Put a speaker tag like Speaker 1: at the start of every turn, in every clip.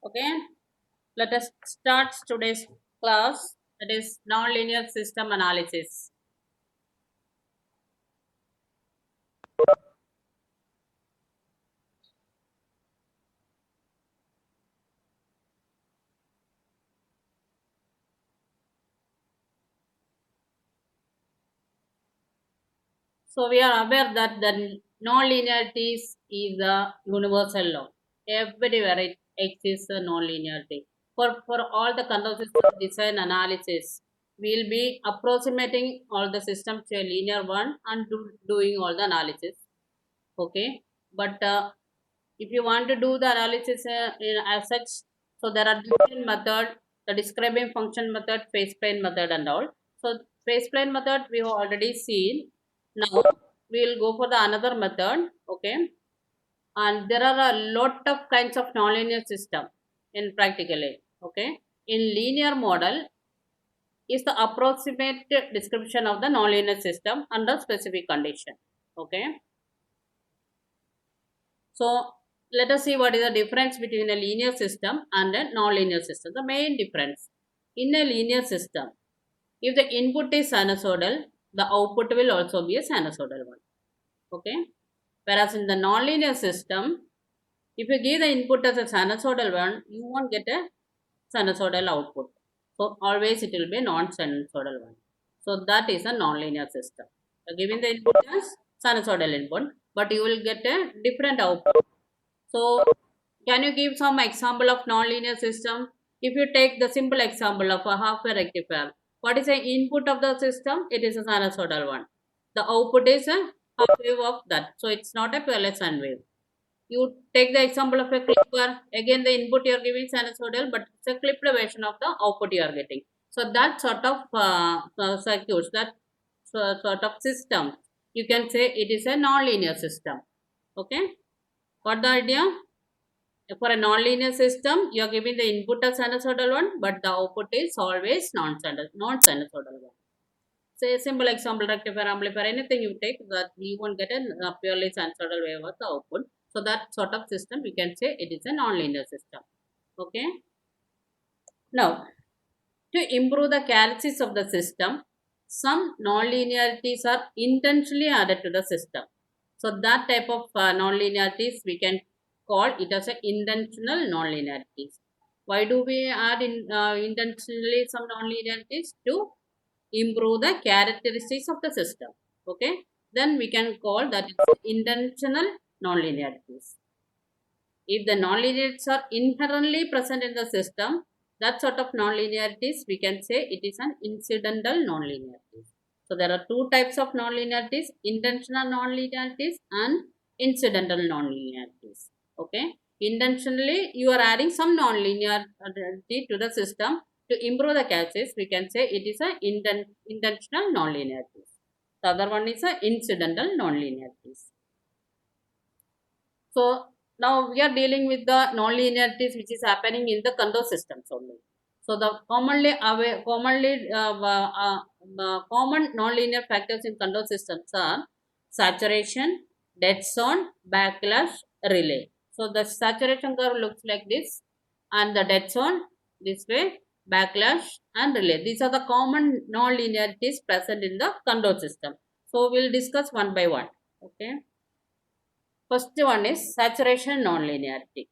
Speaker 1: Okay, let us start today's class, that is nonlinear system analysis. So we are aware that the nonlinearities is a universal law. Everywhere it exists a nonlinearity. For all the control system design analysis, we'll be approximating all the system to a linear one and doing all the analysis. Okay, but if you want to do the analysis as such, so there are different method, the describing function method, phase plane method and all. So phase plane method we have already seen. Now we will go for the another method. Okay, and there are a lot of kinds of nonlinear system in practically. Okay, in linear model is the approximate description of the nonlinear system under specific condition. Okay, so let us see what is the difference between a linear system and a non-linear system. The main difference in a linear system, if the input is sinusoidal, the output will also be a sinusoidal one. Okay. Whereas in the non-linear system, if you give the input as a sinusoidal one, you won't get a sinusoidal output. So always it will be non-sinusoidal one. So that is a non-linear system. You're giving the input as sinusoidal input, but you will get a different output. So, can you give some example of nonlinear system? If you take the simple example of a half wave rectifier, what is the input of the system? It is a sinusoidal one. The output is a half wave of that. So, it's not a purely sine wave. You take the example of a clipper. Again, the input you are giving sinusoidal, but it's a clipped version of the output you are getting. So, that sort of circuits, that sort of system, you can say it is a nonlinear system. Okay, got the idea? For a nonlinear system, you are giving the input as sinusoidal one, but the output is always non-sinusoidal one. Say a simple example, rectifier, amplifier, anything you take, that you won't get a purely sinusoidal wave as the output. So that sort of system, we can say it is a nonlinear system. Okay. Now, to improve the characteristics of the system, some nonlinearities are intentionally added to the system. So that type of nonlinearities we can call it as a intentional nonlinearities. Why do we add intentionally some nonlinearities? To improve the characteristics of the system. Okay, then we can call that it's intentional nonlinearities. If the nonlinearities are inherently present in the system, that sort of nonlinearities we can say it is an incidental nonlinearities. So there are two types of nonlinearities: intentional nonlinearities and incidental nonlinearities. Okay, intentionally you are adding some nonlinearity to the system to improve the characteristics. We can say it is a intentional nonlinearities. The other one is a incidental nonlinearities. So now we are dealing with the nonlinearities which is happening in the control systems only. So the common nonlinear factors in control systems are saturation, dead zone, backlash, relay. So the saturation curve looks like this, and the dead zone this way, backlash and relay. These are the common nonlinearities present in the control system. So we'll discuss one by one. Okay. First one is saturation nonlinearity.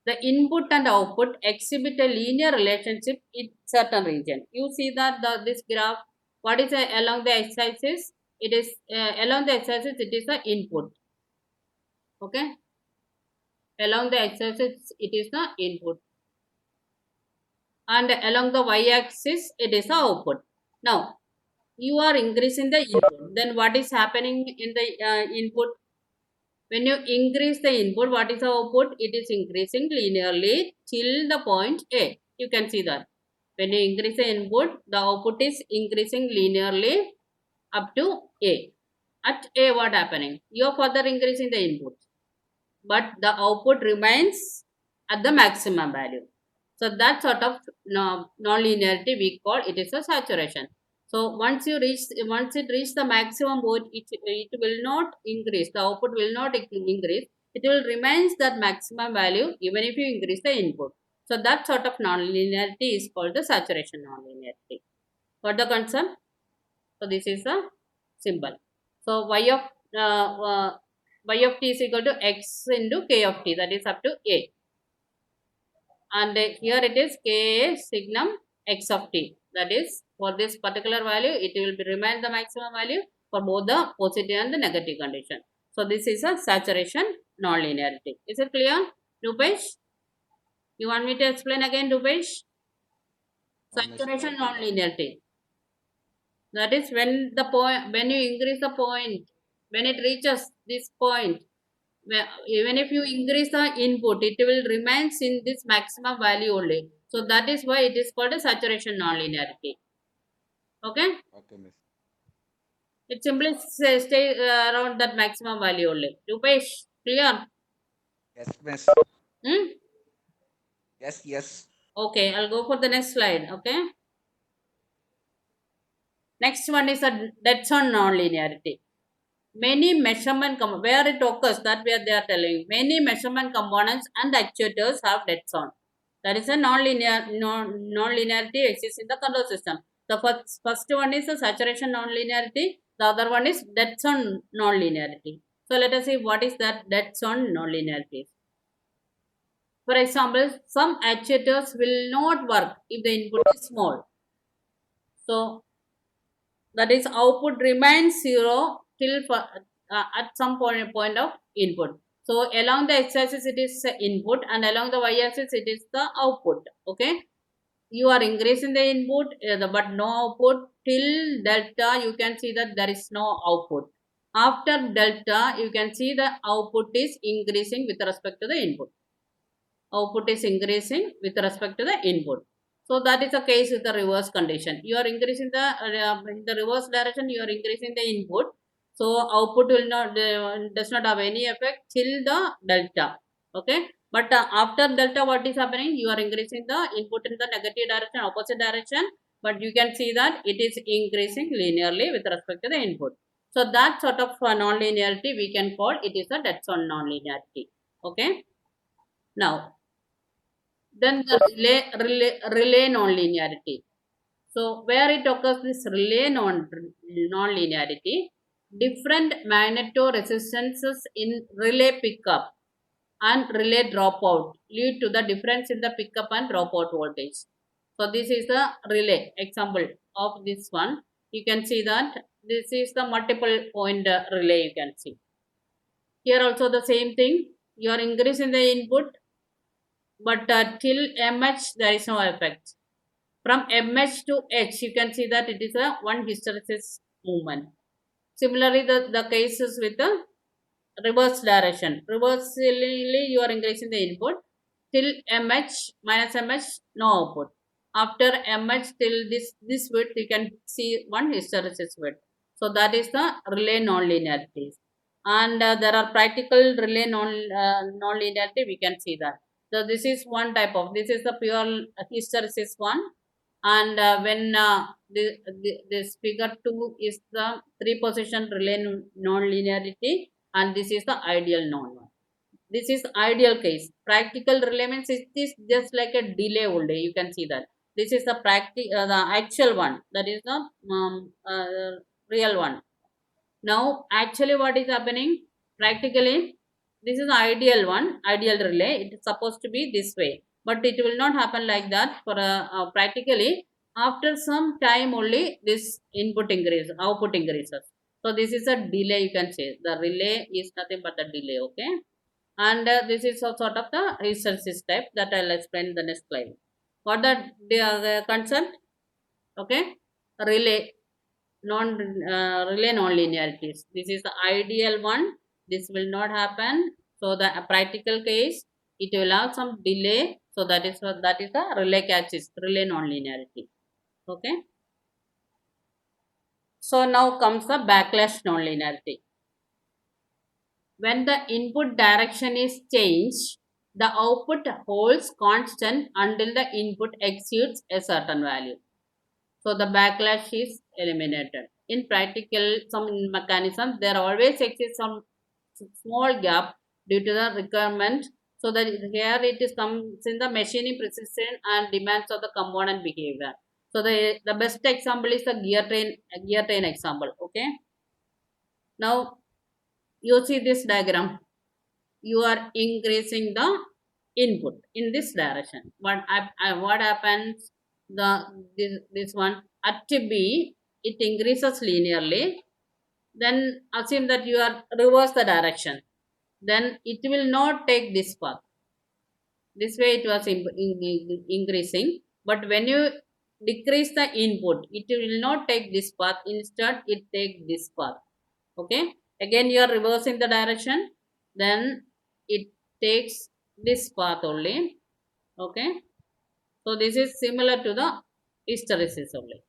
Speaker 1: The input and output exhibit a linear relationship in certain region. You see that this graph, what is along the x-axis? It is along the x-axis, it is the input. Okay, along the x-axis, it is the input, and along the y-axis, it is the output. Now, you are increasing the input. Then what is happening in the input? When you increase the input, what is the output? It is increasing linearly till the point A. You can see that. When you increase the input, the output is increasing linearly up to A. At A, what happening? You are further increasing the input, but the output remains at the maximum value. So that sort of non-linearity we call it is a saturation. So once it reach the maximum point, it will not increase. The output will not increase. it will remains that maximum value even if you increase the input. So that sort of nonlinearity is called the saturation nonlinearity. Got the concept? So this is a symbol. So y of t is equal to x into k of t, that is up to a, and here it is k signum x of t, that is for this particular value it will be remain the maximum value for both the positive and the negative condition. So this is a saturation nonlinearity. Is it clear, Rupesh? You want me to explain again, Rupesh?
Speaker 2: Miss.
Speaker 1: Saturation nonlinearity. That is when the point, when you increase the point, when it reaches this point, even if you increase the input, it will remains in this maximum value only. So that is why it is called a saturation nonlinearity. Okay,
Speaker 2: Okay, Miss.
Speaker 1: it simply stay around that maximum value only. Rupesh, clear?
Speaker 2: Yes, Miss.
Speaker 1: Hmm?
Speaker 2: Yes, yes.
Speaker 1: Okay, I'll go for the next slide. Okay, next one is a dead zone nonlinearity. Many measurement where it occurs, that where they are telling many measurement components and actuators have dead zone. That is a non-linearity exists in the control system. The first one is the saturation non-linearity, the other one is dead zone non-linearity. So let us see what is that dead zone non-linearity. For example, some actuators will not work if the input is small. So that is output remains zero till at some point of input. So along the x-axis it is input and along the y-axis it is the output. Okay, you are increasing the input but no output till delta. You can see that there is no output. After delta you can see the output is increasing with respect to the input. Output is increasing with respect to the input. So that is the case with the reverse condition. You are increasing the in the reverse direction, you are increasing the input. So output will not does not have any effect till the delta. Okay, but after delta what is happening? You are increasing the input in the negative direction, opposite direction, but you can see that it is increasing linearly with respect to the input. So that sort of non-linearity we can call it is a dead zone non-linearity. Okay, now then the relay nonlinearity. So where it occurs this relay nonlinearity, different magnetoresistance in relay pickup and relay dropout lead to the difference in the pickup and dropout voltage. So this is the relay example of this one. You can see that this is the multiple point relay. You can see here also the same thing. You are increasing the input, but till mh there is no effect. From mh to h you can see that it is a one hysteresis movement. Similarly the cases with the reverse direction, reversingly you are increasing the input till mh minus mh, no output. After mh till this width you can see one hysteresis width. So that is the relay non-linearities. And there are practical relay non-linearity. We can see that. So this is one type of, this is the pure hysteresis one. And when this figure 2 is the three position relay non-linearity, and this is the ideal non one. This is ideal case. Practical relay means it is just like a delay only. You can see that this is the actual one, that is the real one. Now actually what is happening practically, this is the ideal one, ideal relay. It is supposed to be this way, but it will not happen like that. For practically after some time only this input increase, output increases. So this is a delay. You can say the relay is nothing but a delay. Okay, and this is a sort of the hysteresis type that I'll explain in the next slide. What the concept? Okay, relay relay non-linearities. This is the ideal one. This will not happen. So the practical case, it will have some delay. So that is the relay catches, relay non-linearity. Okay. So now comes the backlash non-linearity. When the input direction is changed, the output holds constant until the input exceeds a certain value. So the backlash is eliminated. In practical, some mechanisms, there always exists some small gap due to the requirement. So that here it is comes in the machining precision and demands of the component behavior. So the best example is the gear train example. Okay. Now you see this diagram. You are increasing the input in this direction. What happens? This one at B, it increases linearly. Then assume that you are reverse the direction. Then it will not take this path. This way it was increasing. But when you decrease the input, it will not take this path. Instead, it take this path. Okay. Again, you are reversing the direction. Then it takes this path only. Okay. So this is similar to the hysteresis only.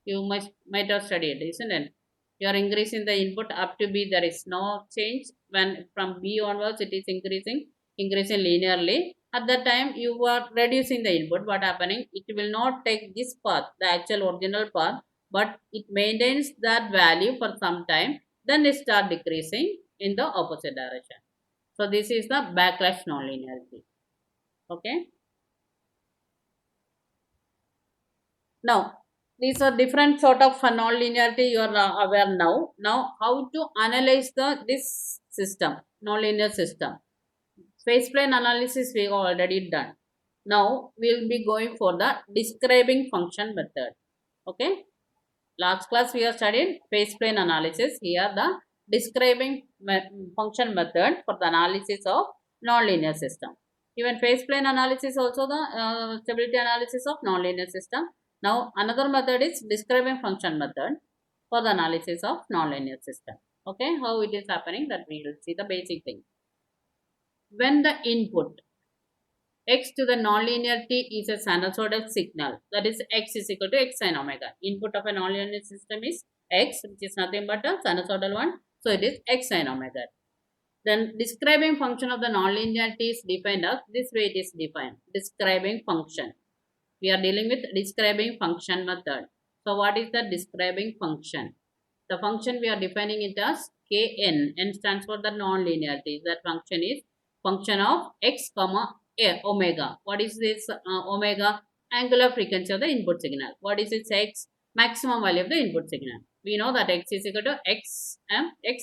Speaker 1: You might have studied, isn't it? You are increasing the input up to B. There is no change. When from B onwards, it is increasing linearly. At that time, you are reducing the input. What happening? It will not take this path, the actual original path, but it maintains that value for some time. Then it start decreasing in the opposite direction. So this is the backlash nonlinearity. Okay. Now, these are different sort of nonlinearity you are aware now. Now, how to analyze this system, nonlinear system? Phase plane analysis we have already done. Now, we will be going for the describing function method. Okay. Last class we have studied phase plane analysis. Here the describing function method for the analysis of nonlinear system. Even phase plane analysis also the stability analysis of nonlinear system. Now another method is describing function method for the analysis of nonlinear system. Okay, how it is happening, that we will see the basic thing. When the input x to the nonlinearity is a sinusoidal signal, that is x is equal to x sin omega. Input of a nonlinear system is x, which is nothing but a sinusoidal one. So it is x sin omega. Then describing function of the nonlinearity is defined as this way. It is defined describing function. We are dealing with describing function method. So what is the describing function? The function we are defining it as Kn. N stands for the nonlinearity. That function is function of x comma omega. What is this omega? Angular frequency of the input signal. What is its x? Maximum value of the input signal. We know that x is equal to x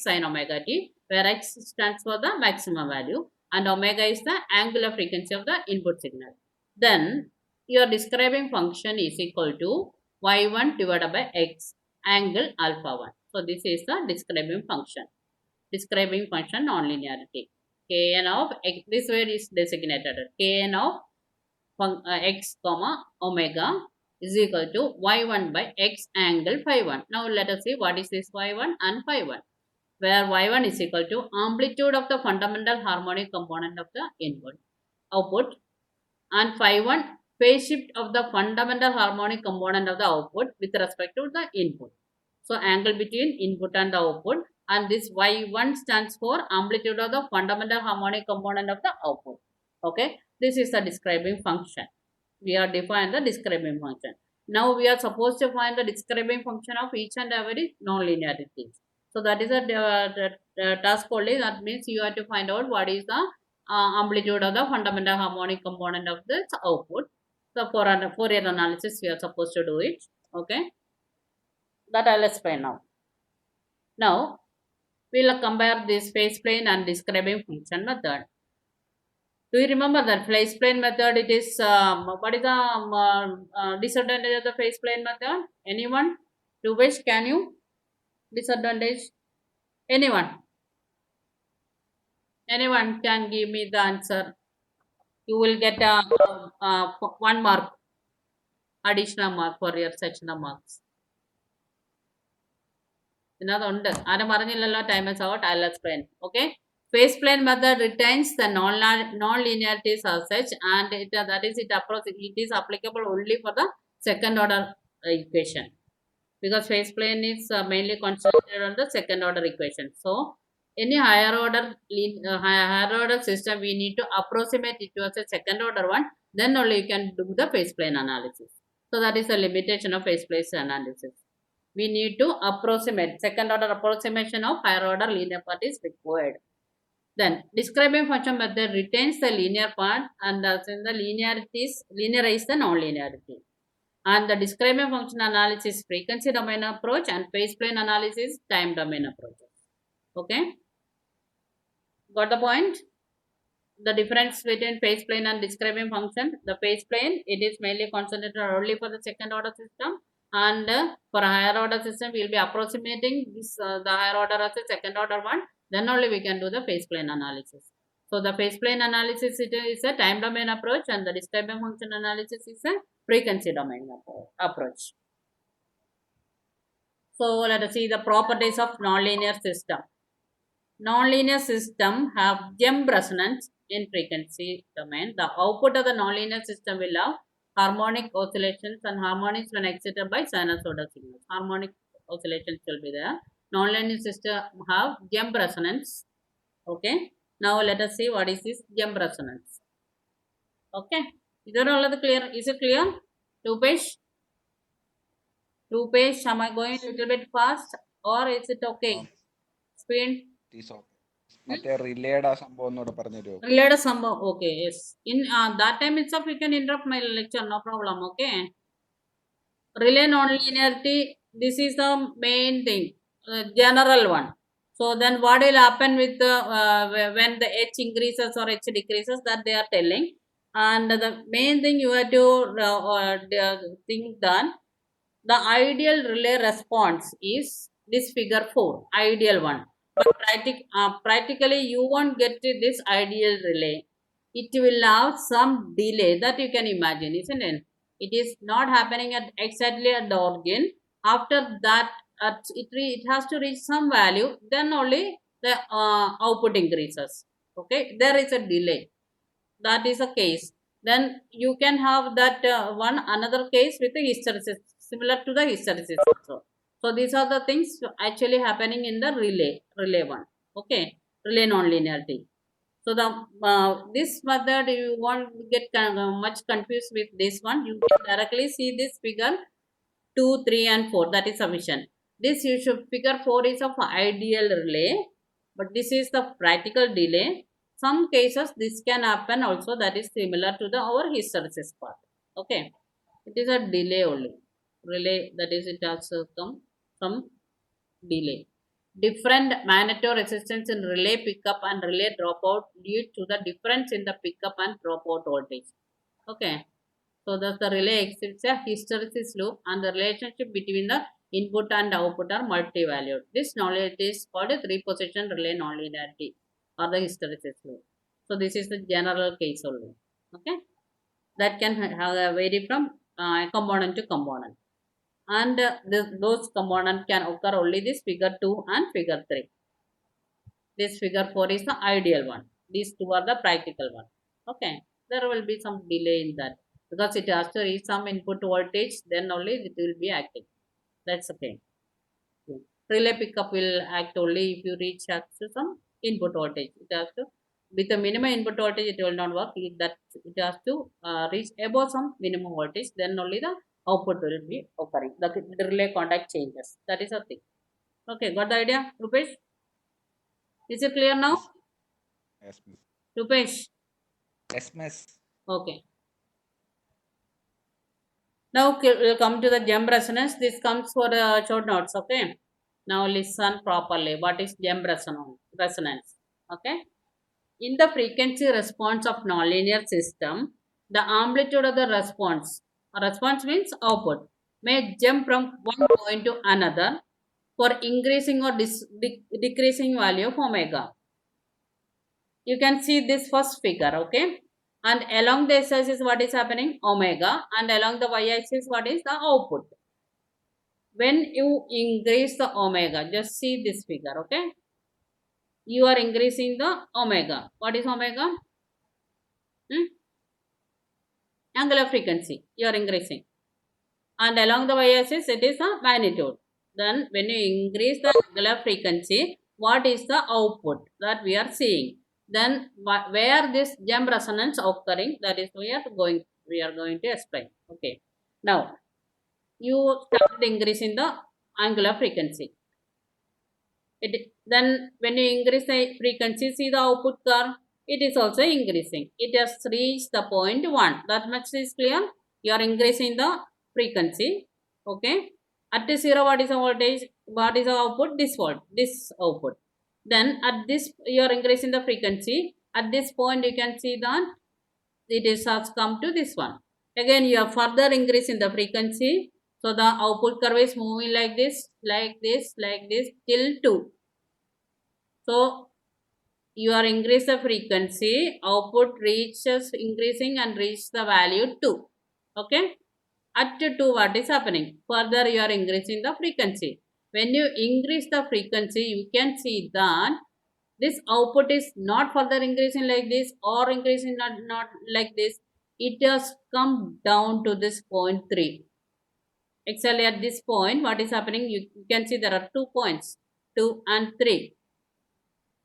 Speaker 1: sin omega t, where x stands for the maximum value and omega is the angular frequency of the input signal. Then your describing function is equal to y1 divided by x angle alpha 1. So this is the describing function. Describing function nonlinearity. Kn of x, this way is designated. Kn of x comma omega is equal to y1 by x angle phi 1. Now let us see what is this y1 and phi 1. Where y1 is equal to amplitude of the fundamental harmonic component of the output, and phi 1 phase shift of the fundamental harmonic component of the output with respect to the input. So angle between input and the output, and this y1 stands for amplitude of the fundamental harmonic component of the output. Okay, this is the describing function. We are defined the describing function. Now we are supposed to find the describing function of each and every nonlinearity. So that is a task only. That means you have to find out what is the amplitude of the fundamental harmonic component of this output. So for Fourier analysis, we are supposed to do it. Okay, that I'll explain now. Now we'll compare this phase plane and describing function method. Do you remember that phase plane method? It is what is the disadvantage of the phase plane method? Anyone? To which can you disadvantage? Anyone? Anyone can give me the answer. You will get a 1 mark, additional mark for your section of marks. Another time is out. I'll explain. Okay. Phase plane method retains the non-linearities as such, and it is applicable only for the second order equation, because phase plane is mainly concentrated on the second order equation. So any higher order system, we need to approximate it to a second order one, then only you can do the phase plane analysis. So that is the limitation of phase plane analysis. We need to approximate, second order approximation of higher order linear part is required. Then describing function method retains the linear part and the linearize the non-linearity. And the describing function analysis frequency domain approach and phase plane analysis time domain approach. Okay, got the point? The difference between phase plane and describing function. The phase plane, it is mainly concentrated only for the second order system, and for a higher order system we will be approximating this the higher order as a second order one, then only we can do the phase plane analysis. So the phase plane analysis, it is a time domain approach, and the describing function analysis is a frequency domain approach. So let us see the properties of nonlinear system. Nonlinear system have jump resonance in frequency domain. The output of the nonlinear system will have harmonic oscillations and harmonics when excited by sinusoidal signals. Harmonic oscillations will be there. Nonlinear system have jump resonance. Okay. Now let us see what is this jump resonance. Okay. Is it all clear? Is it clear? Rupesh? Rupesh, am I going a little bit fast or is it okay? Speed?
Speaker 2: It is okay. മറ്റേ റിലേയുടെ സംഭവം ഒന്നുകൂടെ പറഞ്ഞു തരുമോ?
Speaker 1: Relayed sambhav. Okay, yes. In that time itself, you can interrupt my lecture, no problem. Okay. Relay non-linearity. This is the main thing, general one. So then, what will happen with the when the h increases or h decreases? That they are telling. And the main thing you have to think that the ideal relay response is this figure 4, ideal one. But practically you won't get to this ideal relay. It will have some delay that you can imagine, isn't it? It is not happening at exactly at the origin. After that, it has to reach some value, then only the output increases. Okay, there is a delay. That is a case. Then you can have that one another case with the hysteresis, similar to the hysteresis also. So these are the things actually happening in the relay one. Okay, relay non-linearity. So the this method, you won't get much confused with this one. You can directly see this figure 2, 3 and 4, that is sufficient. This you should figure 4 is of ideal relay, but this is the practical delay. Some cases this can happen also, that is similar to the our hysteresis part. Okay, it is a delay only. Relay, that is, it has some delay. Different magneto resistance in relay pickup and relay dropout due to the difference in the pickup and dropout voltage. Okay, so thus the relay exhibits a hysteresis loop, and the relationship between the input and output are multi-valued. This knowledge is called a 3-position relay nonlinearity or the hysteresis loop. So this is the general case only. Okay, that can vary from component to component, and those components can occur only this figure 2 and figure 3. This figure 4 is the ideal one. These two are the practical one. Okay, there will be some delay in that because it has to reach some input voltage, then only it will be active. That's okay. Relay pickup will act only if you reach to some input voltage. It has to, with the minimum input voltage, it will not work. It has to reach above some minimum voltage, then only the output will be occurring. The relay contact changes. That is a thing. Okay, got the idea, Rupesh? Is it clear now?
Speaker 2: Yes, miss.
Speaker 1: Rupesh?
Speaker 2: Yes, miss.
Speaker 1: Okay. Now we'll come to the jump resonance. This comes for the short notes. Okay. Now listen properly. What is jump resonance? Okay. In the frequency response of nonlinear system, the amplitude of the response means output, may jump from one point to another for increasing or decreasing value of omega. You can see this first figure. Okay, and along the x-axis what is happening, omega, and along the y-axis what is the output. When you increase the omega, just see this figure. Okay, you are increasing the omega. What is omega? Angular frequency you are increasing, and along the y-axis it is a magnitude. Then when you increase the angular frequency, what is the output that we are seeing? Then where this jump resonance occurring, that is we are going to explain. Okay, now you started increasing the angular frequency. Then when you increase the frequency, see the output curve, it is also increasing. It has reached the point 1. That much is clear. You are increasing the frequency. Okay. At 0, what is the voltage? What is the output? This output. Then at this, you are increasing the frequency. At this point, you can see that it has come to this one. Again, you are further increasing the frequency. So the output curve is moving like this, till 2. So you are increase the frequency, output reaches increasing and reach the value 2. Okay. At 2, what is happening? Further, you are increasing the frequency. When you increase the frequency, you can see that this output is not further increasing like this or increasing not like this. It has come down to this point 3. Actually, at this point, what is happening? You can see there are 2 points, 2 and 3.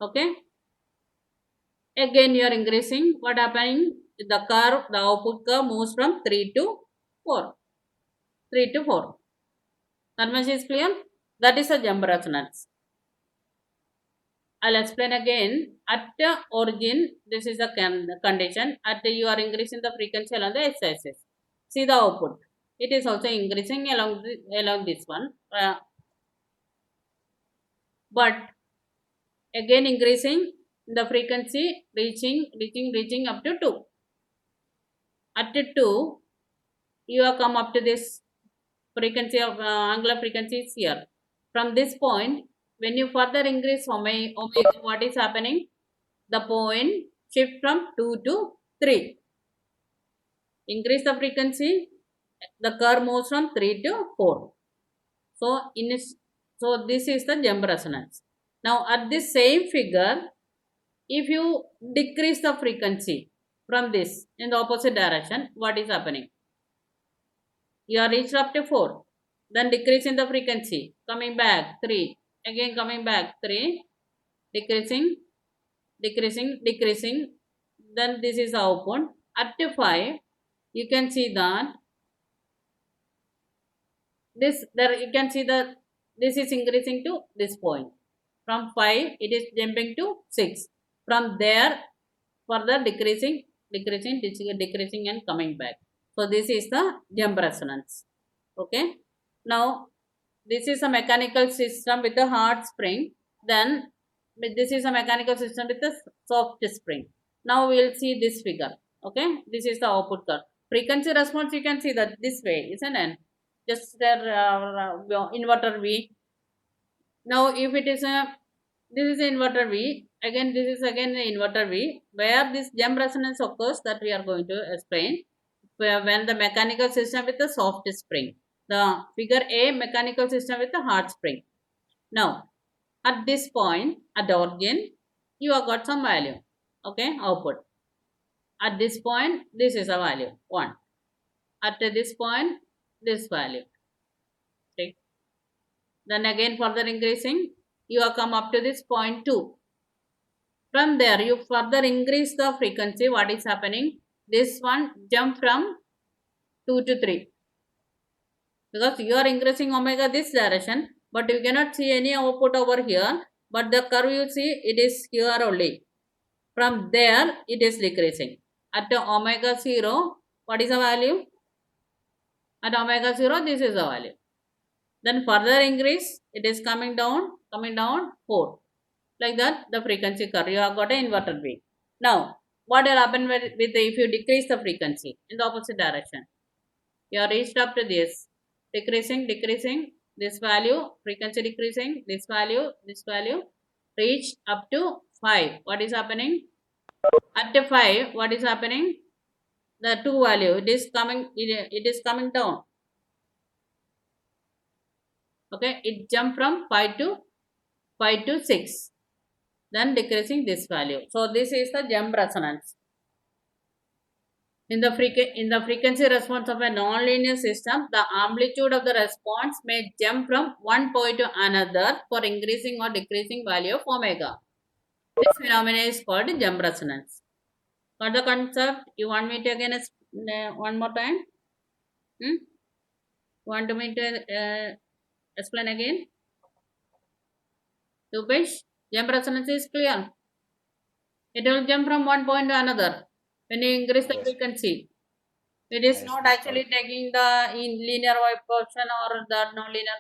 Speaker 1: Okay. Again, you are increasing. What happening? The curve, the output curve moves from 3 to 4. 3 to 4. That much is clear? That is a jump resonance. I'll explain again. At the origin, this is the condition. At the, you are increasing the frequency along the x-axis. See the output. It is also increasing along this one. But again increasing the frequency, reaching up to 2. At 2, you have come up to this frequency of angular frequency is here. From this point, when you further increase omega, what is happening? The point shift from 2 to 3. Increase the frequency, the curve moves from 3 to 4. So this is the jump resonance. Now at this same figure, if you decrease the frequency from this in the opposite direction, what is happening? You are reached up to 4. Then decreasing the frequency, coming back 3, again coming back 3, decreasing. Then this is the output. At 5, you can see that this is increasing to this point. From 5, it is jumping to 6. From there, further decreasing and coming back. So this is the jump resonance. Okay. Now this is a mechanical system with a hard spring. Then this is a mechanical system with a soft spring. Now we will see this figure. Okay. This is the output curve. Frequency response, you can see that this way, isn't it? Just the inverter V. Now if it is a, this is inverter V. Again, this is again the inverter V. Where this jump resonance occurs, that we are going to explain. When the mechanical system with a soft spring. The figure A, mechanical system with a hard spring. Now, at this point, at the origin, you have got some value. Okay, output. At this point, this is a value 1. At this point, this value. Okay. Then again further increasing, you have come up to this point 2. From there, you further increase the frequency. What is happening? This one jump from 2 to 3. Because you are increasing omega this direction, but you cannot see any output over here. But the curve you see, it is here only. From there, it is decreasing. At the omega 0, what is the value? At omega 0, this is the value. Then further increase, it is coming down 4. Like that, the frequency curve. You have got an inverted V. Now, what will happen with if you decrease the frequency in the opposite direction? You are reached up to this. Decreasing, this value, frequency decreasing, this value, reached up to 5. What is happening? At 5, what is happening? The 2 value, it is coming down. Okay, it jumped from 5 to 6. Then decreasing this value. So this is the jump resonance. In the frequency response of a nonlinear system, the amplitude of the response may jump from one point to another for increasing or decreasing value of omega. This phenomenon is called jump resonance. Got the concept? You want me to again one more time? Want me to explain again? Rupesh, jump resonance is clear. It will jump from one point to another when you increase the
Speaker 2: Yes.
Speaker 1: frequency. It is
Speaker 2: Yes,
Speaker 1: not
Speaker 2: miss.
Speaker 1: actually taking the in linear wave portion or the non-linear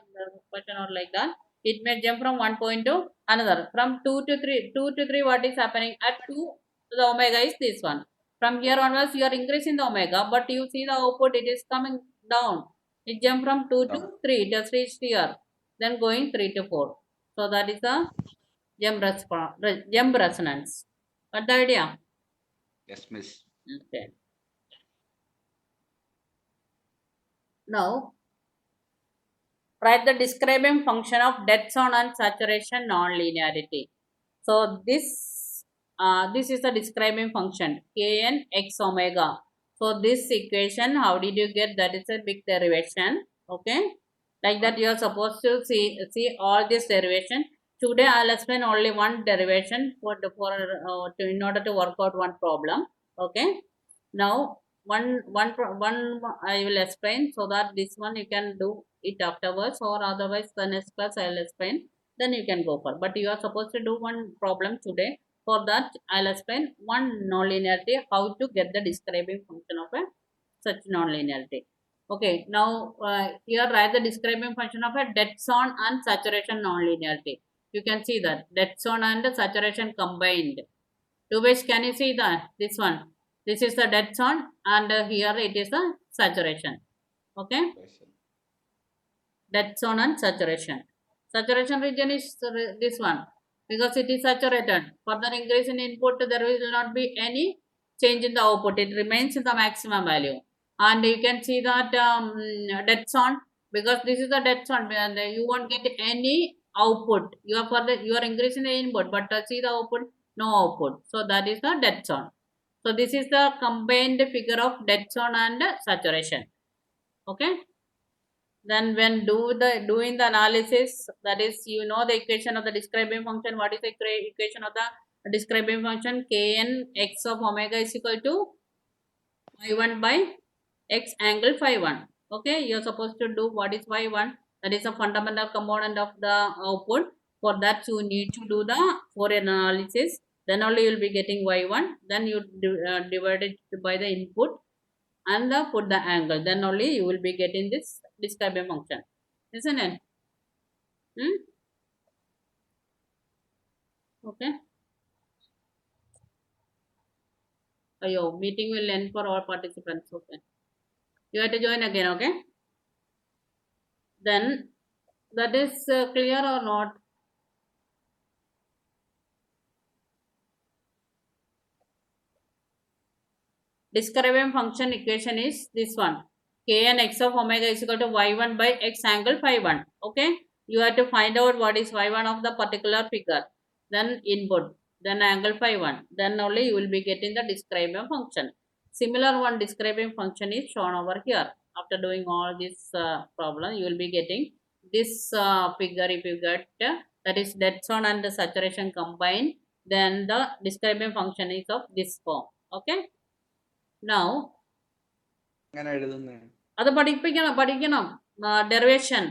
Speaker 1: portion or like that. It may jump from one point to another. From 2 to 3, what is happening at 2, the omega is this one. From here onwards, you are increasing the omega, but you see the output, it is coming down. It jump from 2 to
Speaker 2: Down.
Speaker 1: 3, it has reached here. Then going 3 to 4. So that is the jump resonance. Got the idea?
Speaker 2: Yes, miss.
Speaker 1: Okay. Now, write the describing function of dead zone and saturation nonlinearity. So this is the describing function kn x omega. So this equation, how did you get that? It's a big derivation. Okay, like that you are supposed to see all this derivation. Today I'll explain only one derivation in order to work out one problem. Okay, now one I will explain, so that this one you can do it afterwards, or otherwise the next class I'll explain, then you can go for. But you are supposed to do one problem today. For that I'll explain one nonlinearity, how to get the describing function of a such nonlinearity. Okay, now here write the describing function of a dead zone and saturation nonlinearity. You can see that dead zone and saturation combined. To which can you see that this one? This is the dead zone, and here it is the saturation. Okay, dead zone and saturation. Saturation region is this one, because it is saturated. Further increase in input, there will not be any change in the output. It remains in the maximum value. And you can see that dead zone, because this is the dead zone, and you won't get any output. You are increasing the input, but see the output, no output. So that is the dead zone. So this is the combined figure of dead zone and saturation. Okay. Then when doing the analysis, that is, you know the equation of the describing function. What is the equation of the describing function? Kn x of omega is equal to y1 by x angle phi 1. Okay, you're supposed to do what is y1. That is a fundamental component of the output. For that, you need to do the Fourier analysis. Then only you will be getting y1. Then you divide it by the input and put the angle. Then only you will be getting this describing function. Isn't it? Hmm? Okay. Ayo, meeting will end for all participants. Okay. You have to join again. Okay. Then that is clear or not? Describing function equation is this one. Kn x of omega is equal to y1 by x angle phi 1. Okay. You have to find out what is y1 of the particular figure. Then input. Then angle phi 1. Then only you will be getting the describing function. Similar one describing function is shown over here. After doing all this problem, you will be getting this figure. If you get that is dead zone and the saturation combined, then the describing function is of this form. Okay. Now
Speaker 2: അങ്ങനെ എഴുതുന്നേ
Speaker 1: അത് പഠിക്കണം derivation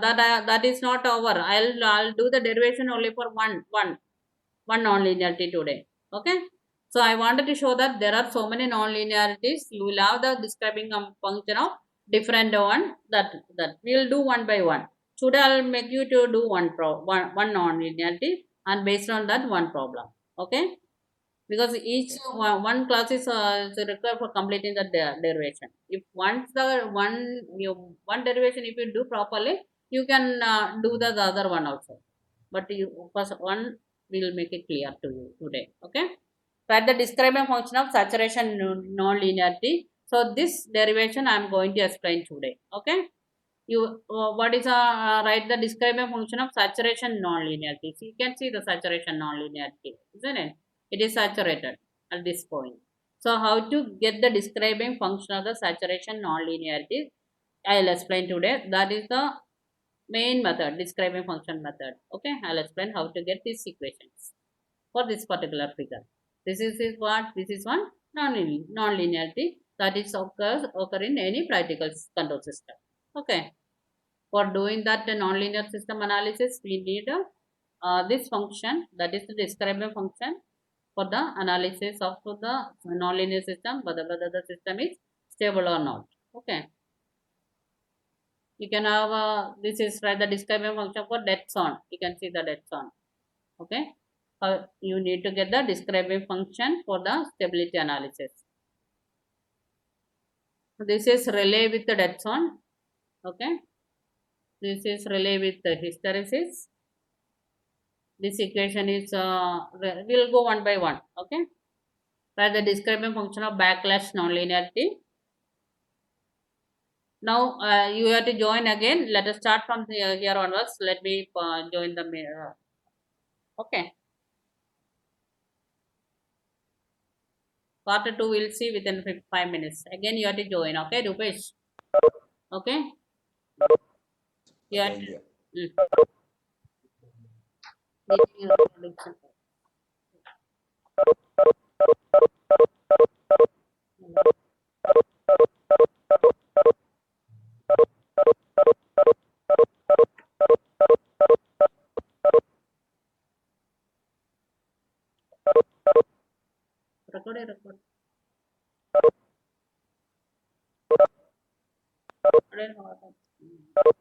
Speaker 1: that is not over. I'll do the derivation only for one nonlinearity today. Okay, so I wanted to show that there are so many nonlinearities. You will have the describing function of different one, that we'll do one by one. Today I'll make you to do one nonlinearity, and based on that one problem. Okay, because each one class is required for completing the derivation. If once the one derivation, if you do properly, you can do the other one also. But you first one will make it clear to you today. Okay, write the describing function of saturation non-linearity. So this derivation I am going to explain today. Okay, you what is write the describing function of saturation non-linearity. So you can see the saturation non-linearity, isn't it? It is saturated at this point. So how to get the describing function of the saturation non-linearity, I'll explain today. That is the main method, describing function method. Okay, I'll explain how to get these equations for this particular figure. This is what this is one non-linearity that is occur in any practical control system. Okay, for doing that nonlinear system analysis, we need this function, that is the describing function for the analysis of the nonlinear system, whether the system is stable or not. Okay. You can have this is the describing function for dead zone. You can see the dead zone. Okay. You need to get the describing function for the stability analysis. This is relay with the dead zone. Okay. This is relay with the hysteresis. This equation is we'll go one by one. Okay. Write the describing function of backlash nonlinearity. Now you have to join again. Let us start from here onwards. Let me join the mirror. Okay. Part 2 we'll see within 5 minutes. Again you have to join. Okay, Rupesh. Okay. You have to, record. I don't know what